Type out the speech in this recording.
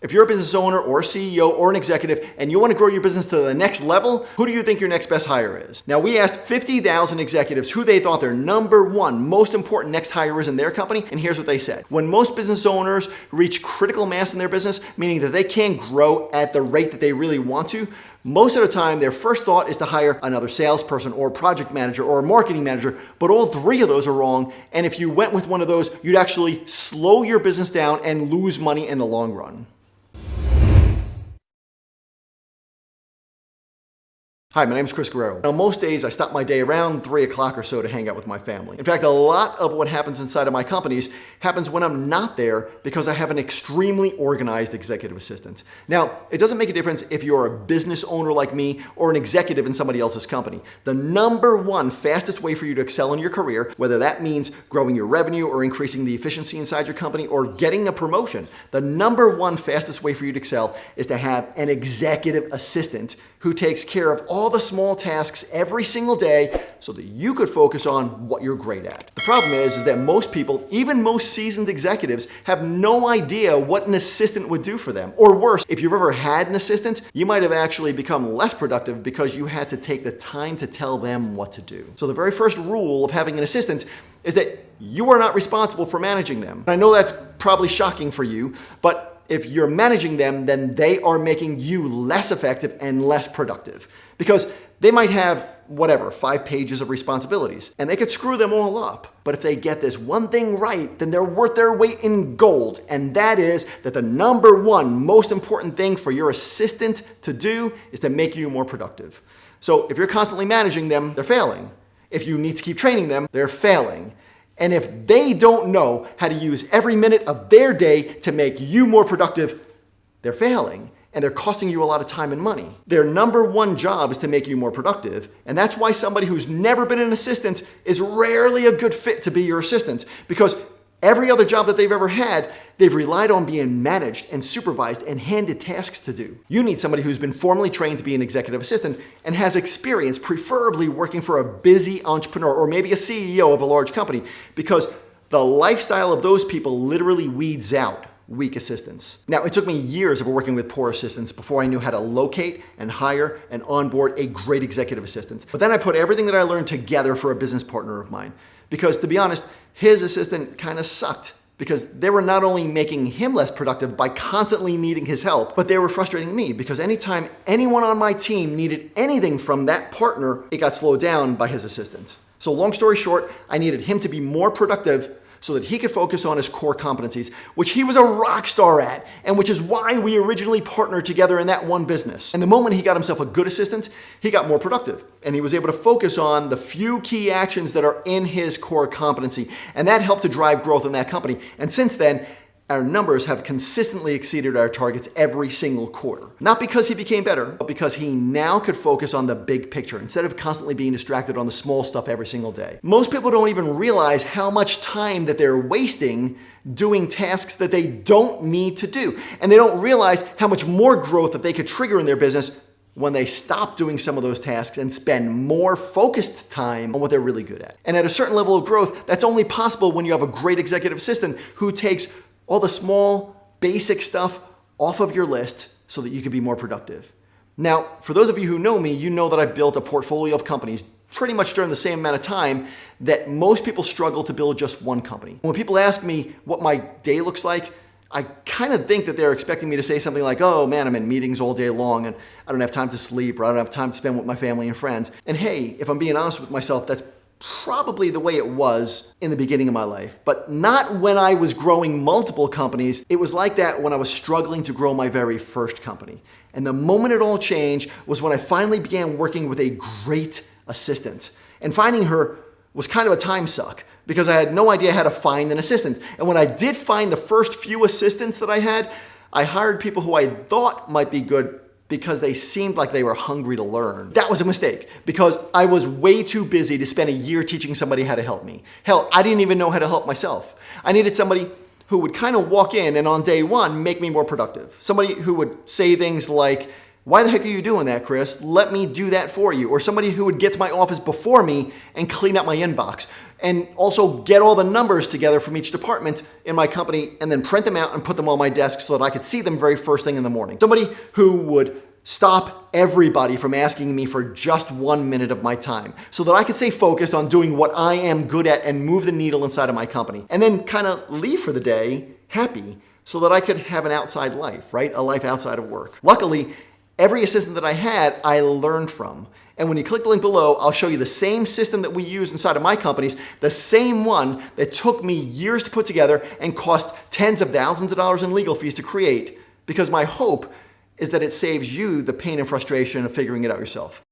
If you're a business owner or a CEO or an executive and you want to grow your business to the next level, who do you think your next best hire is? Now, we asked 50,000 executives who they thought their number one most important next hire is in their company, and here's what they said. When most business owners reach critical mass in their business, meaning that they can't grow at the rate that they really want to, most of the time their first thought is to hire another salesperson or project manager or a marketing manager, but all three of those are wrong, and if you went with one of those, you'd actually slow your business down and lose money in the long run. Hi, my name is Guerriero. Now, most days I stop my day around 3 o'clock or so to hang out with my family. In fact, a lot of what happens inside of my companies happens when I'm not there because I have an extremely organized executive assistant. Now, it doesn't make a difference if you're a business owner like me or an executive in somebody else's company. The number one fastest way for you to excel in your career, whether that means growing your revenue or increasing the efficiency inside your company or getting a promotion, the number one fastest way for you to excel is to have an executive assistant who takes care of all the small tasks every single day so that you could focus on what you're great at. The problem is that most people, even most seasoned executives, have no idea what an assistant would do for them. Or worse, if you've ever had an assistant, you might have actually become less productive because you had to take the time to tell them what to do. So the very first rule of having an assistant is that you are not responsible for managing them. I know that's probably shocking for you, but if you're managing them, then they are making you less effective and less productive because they might have, 5 pages of responsibilities and they could screw them all up. But if they get this one thing right, then they're worth their weight in gold. And that is that the number one most important thing for your assistant to do is to make you more productive. So if you're constantly managing them, they're failing. If you need to keep training them, they're failing. And if they don't know how to use every minute of their day to make you more productive, they're failing. And they're costing you a lot of time and money. Their number one job is to make you more productive. And that's why somebody who's never been an assistant is rarely a good fit to be your assistant. Because every other job that they've ever had, they've relied on being managed and supervised and handed tasks to do. You need somebody who's been formally trained to be an executive assistant and has experience, preferably working for a busy entrepreneur or maybe a CEO of a large company, because the lifestyle of those people literally weeds out weak assistants. Now, it took me years of working with poor assistants before I knew how to locate and hire and onboard a great executive assistant. But then I put everything that I learned together for a business partner of mine. Because to be honest, his assistant kind of sucked because they were not only making him less productive by constantly needing his help, but they were frustrating me because anytime anyone on my team needed anything from that partner, it got slowed down by his assistant. So long story short, I needed him to be more productive so that he could focus on his core competencies, which he was a rock star at, and which is why we originally partnered together in that one business. And the moment he got himself a good assistant, he got more productive, and he was able to focus on the few key actions that are in his core competency, and that helped to drive growth in that company. And since then, our numbers have consistently exceeded our targets every single quarter. Not because he became better, but because he now could focus on the big picture instead of constantly being distracted on the small stuff every single day. Most people don't even realize how much time that they're wasting doing tasks that they don't need to do. And they don't realize how much more growth that they could trigger in their business when they stop doing some of those tasks and spend more focused time on what they're really good at. And at a certain level of growth, that's only possible when you have a great executive assistant who takes all the small, basic stuff off of your list so that you can be more productive. Now, for those of you who know me, you know that I've built a portfolio of companies pretty much during the same amount of time that most people struggle to build just one company. When people ask me what my day looks like, I kind of think that they're expecting me to say something like, oh man, I'm in meetings all day long and I don't have time to sleep or I don't have time to spend with my family and friends. And hey, if I'm being honest with myself, that's probably the way it was in the beginning of my life, but not when I was growing multiple companies. It was like that when I was struggling to grow my very first company. And the moment it all changed was when I finally began working with a great assistant. And finding her was kind of a time suck because I had no idea how to find an assistant. And when I did find the first few assistants that I had, I hired people who I thought might be good because they seemed like they were hungry to learn. That was a mistake because I was way too busy to spend a year teaching somebody how to help me. Hell, I didn't even know how to help myself. I needed somebody who would kind of walk in and on day one make me more productive. Somebody who would say things like, Why the heck are you doing that, Chris? Let me do that for you. Or somebody who would get to my office before me and clean up my inbox. And also get all the numbers together from each department in my company and then print them out and put them on my desk so that I could see them very first thing in the morning. Somebody who would stop everybody from asking me for just 1 minute of my time so that I could stay focused on doing what I am good at and move the needle inside of my company. And then kind of leave for the day happy so that I could have an outside life, right? A life outside of work. Luckily, every assistant that I had, I learned from. And when you click the link below, I'll show you the same system that we use inside of my companies, the same one that took me years to put together and cost tens of thousands of dollars in legal fees to create, because my hope is that it saves you the pain and frustration of figuring it out yourself.